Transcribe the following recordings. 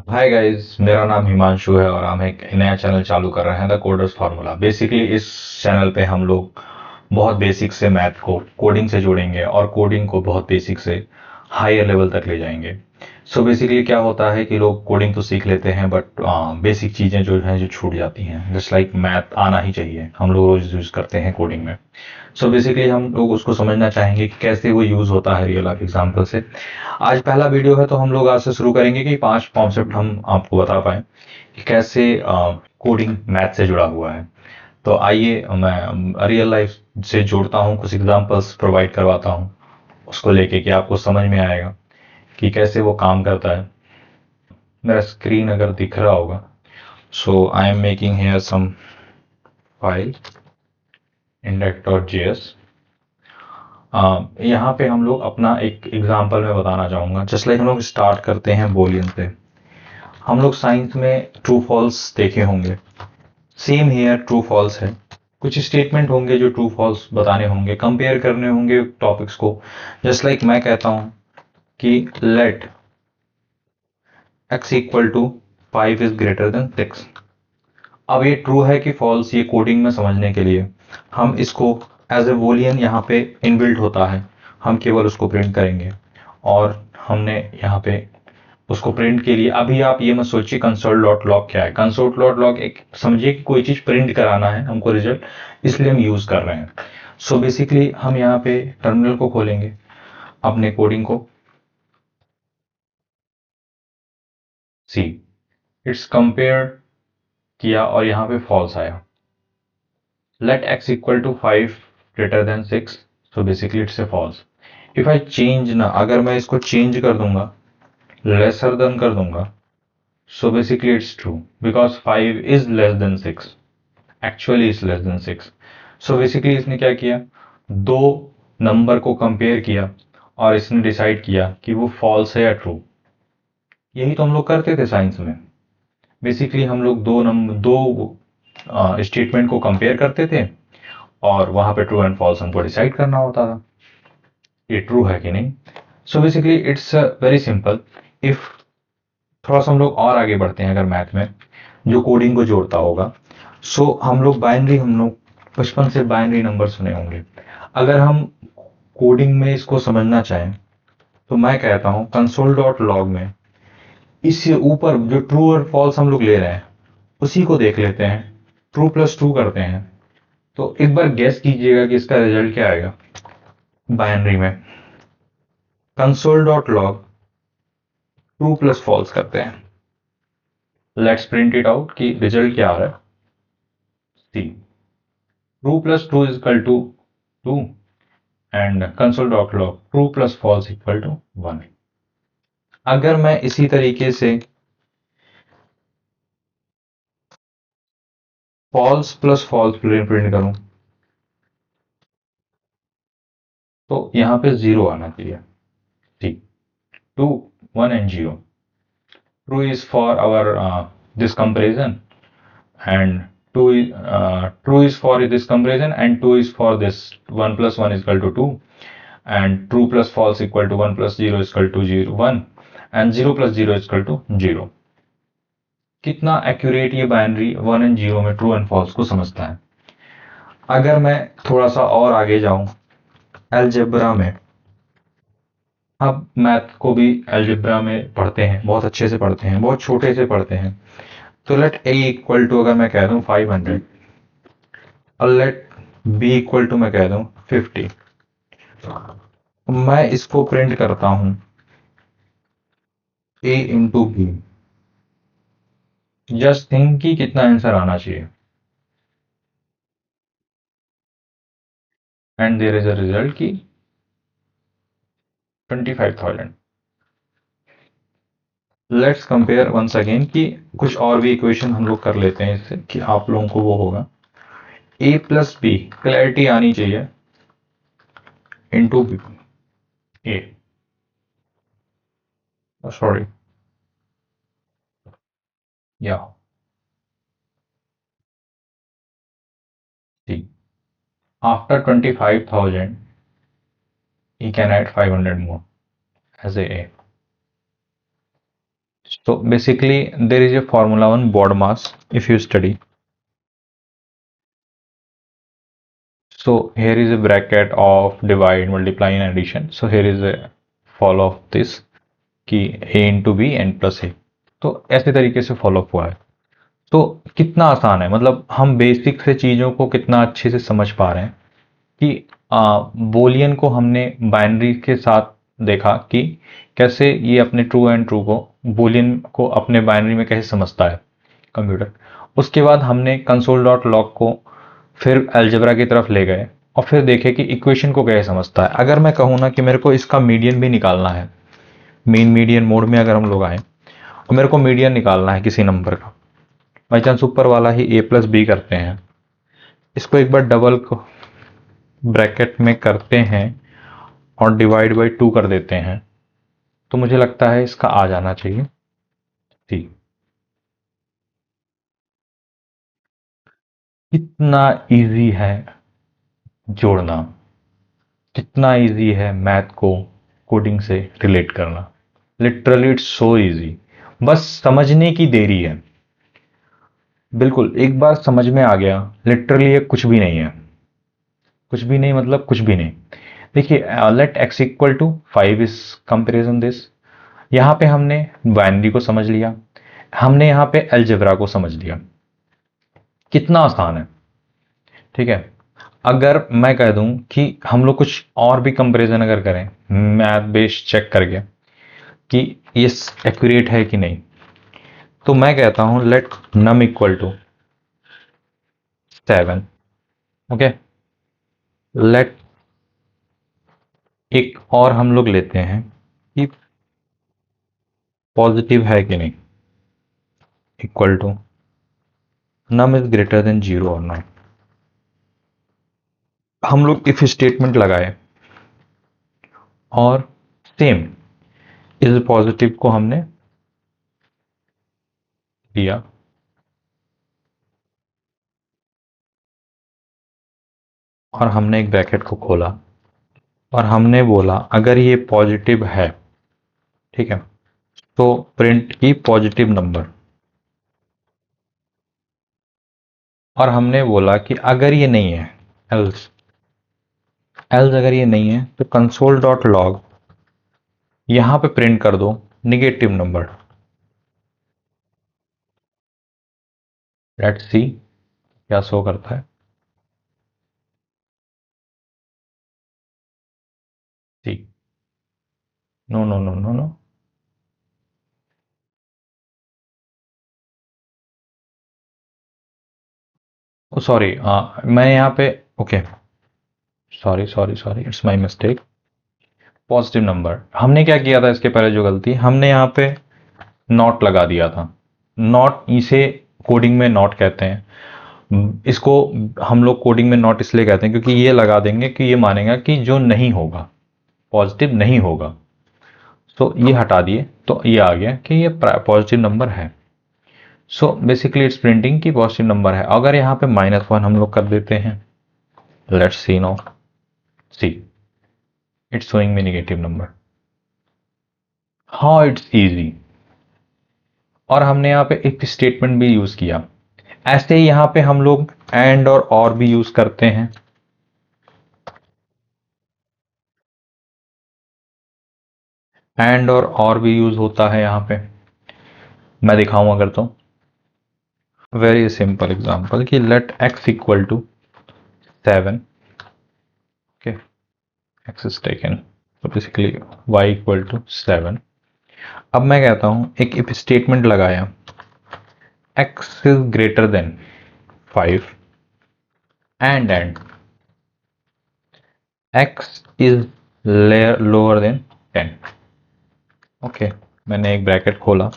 Hi guys, मेरा नाम हिमांशु है और हम एक नया चैनल चालू कर रहे हैं द कोडर्स फार्मूला। बेसिकली इस चैनल पे हम लोग बहुत बेसिक से मैथ को कोडिंग से जोड़ेंगे और कोडिंग को बहुत बेसिक से हायर लेवल तक ले जाएंगे। सो बेसिकली क्या होता है कि लोग कोडिंग तो सीख लेते हैं बट बेसिक चीज़ें जो हैं जो छूट जाती हैं। जस्ट लाइक मैथ आना ही चाहिए, हम लोग रोज यूज़ करते हैं कोडिंग में। सो बेसिकली हम लोग उसको समझना चाहेंगे कि कैसे वो यूज़ होता है रियल लाइफ एग्जाम्पल से। आज पहला वीडियो है तो हम लोग आज से शुरू करेंगे कि 5 कॉन्सेप्ट हम आपको बता पाएँ कि कैसे कोडिंग मैथ से जुड़ा हुआ है। तो आइए मैं रियल लाइफ से जोड़ता हूँ, कुछ एग्जांपल्स प्रोवाइड करवाता हूँ उसको लेके कि आपको समझ में आएगा कि कैसे वो काम करता है। मेरा स्क्रीन अगर दिख रहा होगा, so I am making here some file index.js। यहाँ पे हम लोग अपना एक एग्जांपल में बताना चाहूँगा। जस्ट लाइक हम लोग स्टार्ट करते हैं बूलियन से। हम लोग साइंस में ट्रू फॉल्स देखे होंगे, सेम हियर ट्रू फॉल्स है। कुछ स्टेटमेंट होंगे जो ट्रू फॉल्स बताने होंगे, कंपेयर करने होंगे टॉपिक्स को। जस्ट लाइक मैं कहता हूं कि let x equal to 5 is greater than 6। अब ये ट्रू है कि फॉल्स, ये कोडिंग में समझने के लिए हम इसको एज ए बूलियन यहाँ पे इनबिल्ट होता है, हम केवल उसको प्रिंट करेंगे। और हमने यहाँ पे उसको प्रिंट के लिए, अभी आप ये मत सोचिए कंसोल डॉट लॉग क्या है। कंसोल डॉट लॉग एक समझिए कि कोई चीज प्रिंट कराना है हमको रिजल्ट, इसलिए हम यूज कर रहे हैं। सो बेसिकली हम यहाँ पे टर्मिनल को खोलेंगे, अपने कोडिंग को सी इट्स कंपेयर किया और यहाँ पे फॉल्स आया। Let x equal to 5 greater than 6, so basically it's a false. If I change ना, अगर मैं इसको चेंज कर दूंगा, लेसर देन कर दूंगा, so basically it's true because 5 is less than 6, actually is less than 6। so basically इसने क्या किया, दो नंबर को कंपेयर किया और इसने डिसाइड किया कि वो फॉल्स है या ट्रू। यही तो हम लोग करते थे साइंस में। बेसिकली हम लोग दो स्टेटमेंट को कंपेयर करते थे और वहां पे ट्रू एंड फॉल्स हमको डिसाइड करना होता था ये ट्रू है कि नहीं। सो basically it's very simple. If थोड़ा सा हम लोग और आगे बढ़ते हैं, अगर मैथ में जो कोडिंग को जोड़ता होगा, सो हम लोग बचपन से बाइनरी नंबर सुने होंगे। अगर हम कोडिंग में इसको समझना चाहें तो मैं कहता हूं कंसोल डॉट लॉग में इससे ऊपर जो ट्रू और फॉल्स हम लोग ले रहे हैं उसी को देख लेते हैं, ट्रू प्लस ट्रू करते हैं। तो एक बार गेस कीजिएगा कि इसका रिजल्ट क्या आएगा। बाइनरी में console dot log true plus false करते हैं, लेट्स प्रिंट इट आउट कि रिजल्ट क्या आ रहा है। See true plus true is equal to 2 and console dot log true plus false equal to 1। अगर मैं इसी तरीके से फॉल्स प्लस फॉल्स प्रिंट करूं तो यहां पे जीरो आना चाहिए। ठीक, 2 1 and 0। True is for our this comparison and 2 is true is for this comparison and 2 is for this 1 plus 1 is equal to 2 and true plus false equal to 1 plus 0 is equal to 0 1 and 0 plus 0 is equal to 0। कितना accurate ये binary 1 and 0 में true and false को समझता है। अगर मैं थोड़ा सा और आगे जाऊं अलजेब्रा में, अब मैथ को भी अलजेब्रा में पढ़ते हैं, बहुत अच्छे से पढ़ते हैं, बहुत छोटे से पढ़ते हैं। तो लेट ए इक्वल टू, अगर मैं कह दूं 500 और लेट बी इक्वल टू मैं कह दूं 50, मैं इसको प्रिंट करता हूं A into B. Just think कि कितना आंसर आना चाहिए and there is a result की 25,000। लेट्स कंपेयर वंस अगेन कि कुछ और भी इक्वेशन हम लोग कर लेते हैं इससे कि आप लोगों को वो होगा। ए प्लस बी, क्लैरिटी आनी चाहिए, इंटू बी ए, सॉरी या C. After 25,000 he can add 500 more as a So basically there is a formula on board mass if you study. So here is a bracket of divide, multiply and addition. So here is a follow of this कि a into b n plus a. तो ऐसे तरीके से follow up हुआ है. तो कितना आसान है, मतलब हम बेसिक से चीज़ों को कितना अच्छे से समझ पा रहे हैं कि बोलियन को हमने बाइनरी के साथ देखा कि कैसे ये अपने ट्रू एंड ट्रू को बोलियन को अपने बाइनरी में कैसे समझता है कंप्यूटर. उसके बाद हमने कंसोल डॉट लॉग को फिर अलजेब्रा की तरफ ले गए और फिर देखे कि इक्वेशन को कैसे समझता है. अगर मैं कहूँ ना कि मेरे को इसका मीडियन भी निकालना है, मीन मीडियन मोड में अगर हम लोग आए और मेरे को मीडियन निकालना है किसी नंबर का, बाई चांस ऊपर वाला ही a प्लस बी करते हैं, इसको एक बार डबल ब्रैकेट में करते हैं और डिवाइड बाई 2 कर देते हैं, तो मुझे लगता है इसका आ जाना चाहिए सी. कितना इजी है जोड़ना, कितना इजी है मैथ को कोडिंग से रिलेट करना. लिटरली इट्स सो इजी, बस समझने की देरी है. बिल्कुल एक बार समझ में आ गया, लिटरली ये कुछ भी नहीं है. कुछ भी नहीं मतलब कुछ भी नहीं. देखिए let x equal to 5 is comparison this. यहाँ पे हमने बाइनरी को समझ लिया, हमने यहाँ पे अलजेब्रा को समझ लिया. कितना आसान है. ठीक है. अगर मैं कह दूं कि हम लोग कुछ और भी कंपैरिजन अगर करें मैथ बेस्ड चेक करके कि ये एक्यूरेट है कि नहीं, तो मैं कहता हूं let num equal to 7. Okay. Let एक और हम लोग लेते हैं कि पॉजिटिव है कि नहीं, equal to num is greater than 0 और नॉट. हम लोग इफ स्टेटमेंट लगाए और सेम इस पॉजिटिव को हमने दिया और हमने एक ब्रैकेट को खोला और हमने बोला अगर ये पॉजिटिव है, ठीक है, तो प्रिंट की पॉजिटिव नंबर. और हमने बोला कि अगर ये नहीं है, एल्स एल्स अगर ये नहीं है तो कंसोल डॉट लॉग यहां पे प्रिंट कर दो निगेटिव नंबर. लेट्स सी क्या शो करता है. See. No no no no no. Sorry, मैं यहाँ पे okay, sorry sorry sorry it's my mistake. Positive number हमने क्या किया था, इसके पहले जो गलती हमने यहाँ पे नॉट लगा दिया था. नॉट इसे कोडिंग में नॉट कहते हैं. इसको हम लोग कोडिंग में नॉट इसलिए कहते हैं क्योंकि ये लगा देंगे कि ये मानेगा कि जो नहीं होगा, पॉजिटिव नहीं होगा. सो ये हटा दिए तो ये आ गया कि ये पॉजिटिव नंबर है. सो बेसिकली इट्स प्रिंटिंग की पॉजिटिव नंबर है. अगर यहाँ पे -1 हम लोग कर देते हैं, let's see now, see it's showing me negative number. हाँ इट्स इजी. और हमने यहाँ पे एक स्टेटमेंट भी यूज किया. ऐसे ही यहाँ पे हम लोग एंड और भी यूज करते हैं. एंड और भी यूज होता है यहाँ पे. मैं दिखाऊं अगर तो वेरी सिंपल एग्जांपल कि let x equal to 7. Okay. x is taken, तो बेसिकली y इक्वल टू 7. अब मैं कहता हूं एक इफ स्टेटमेंट लगाया x is greater than 5 and x is lower than 10. Okay. मैंने एक ब्रैकेट खोला,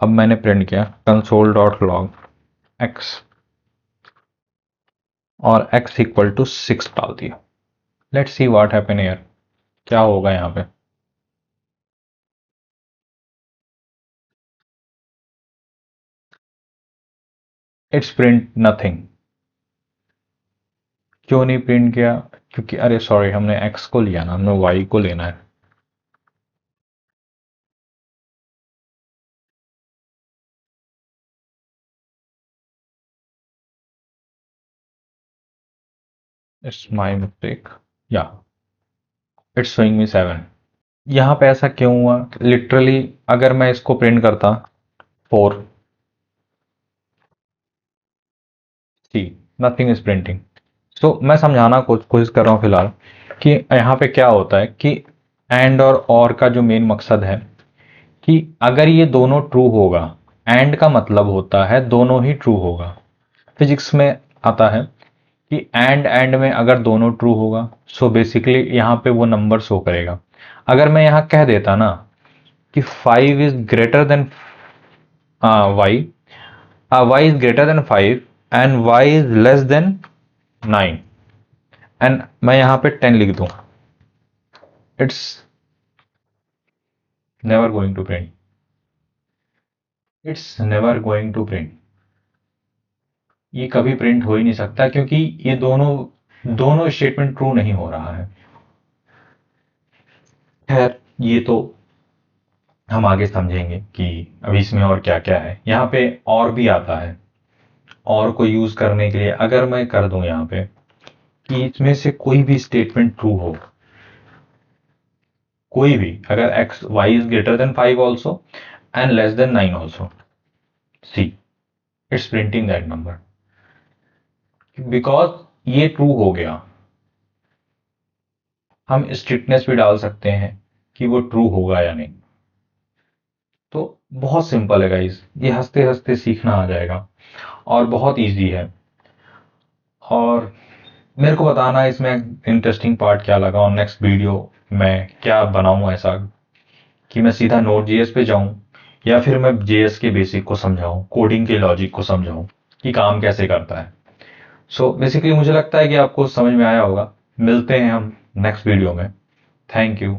अब मैंने प्रिंट किया कंसोल डॉट लॉग x और x इक्वल टू 6 डाल दिया. Let's see what happen here. क्या होगा यहाँ पे. It's print nothing. क्यों नहीं प्रिंट किया, क्योंकि अरे सॉरी हमने x को लिया ना, हमने y को लेना है. इट्स माई मिस्टेक, या इट्स शोइंग मी 7। यहाँ पे ऐसा क्यों हुआ? लिटरली अगर मैं इसको प्रिंट करता 4, सी, नथिंग इज प्रिंटिंग। सो मैं समझाना कोशिश कर रहा हूँ फिलहाल कि यहाँ पे क्या होता है कि एंड और का जो मेन मकसद है कि अगर ये दोनों ट्रू होगा, एंड का मतलब होता है दोनों ही ट्रू होगा। फिजिक्स में आता है कि एंड में अगर दोनों ट्रू होगा सो बेसिकली यहाँ पे वो नंबर शो करेगा। अगर मैं यहाँ कह देता ना कि 5 is greater than y, y is greater than 5 and y is less than 9, and मैं यहाँ पे 10 लिख दूं, it's never going to print, it's never going to print. ये कभी प्रिंट हो ही नहीं सकता क्योंकि ये दोनों दोनों स्टेटमेंट ट्रू नहीं हो रहा है। खैर ये तो हम आगे समझेंगे कि अभी इसमें और क्या क्या है। यहाँ पे और भी आता है, और को यूज करने के लिए अगर मैं कर दूं यहाँ पे कि इसमें से कोई भी स्टेटमेंट ट्रू हो, कोई भी, अगर x y is greater than 5 also and less than 9 also, see, it's printing that number, because ये ट्रू हो गया। हम स्ट्रिक्टनेस भी डाल सकते हैं कि वो ट्रू होगा या नहीं। तो बहुत सिंपल है गाइस, ये हंसते हंसते सीखना आ जाएगा और बहुत इजी है। और मेरे को बताना इसमें इंटरेस्टिंग पार्ट क्या लगा, और नेक्स्ट वीडियो में क्या बनाऊं ऐसा कि मैं सीधा नोड जेएस पे जाऊं या फिर मैं जेएस के बेसिक को समझाऊं, कोडिंग के लॉजिक को समझाऊं कि काम कैसे करता है। सो बेसिकली मुझे लगता है कि आपको समझ में आया होगा। मिलते हैं हम नेक्स्ट वीडियो में। Thank you.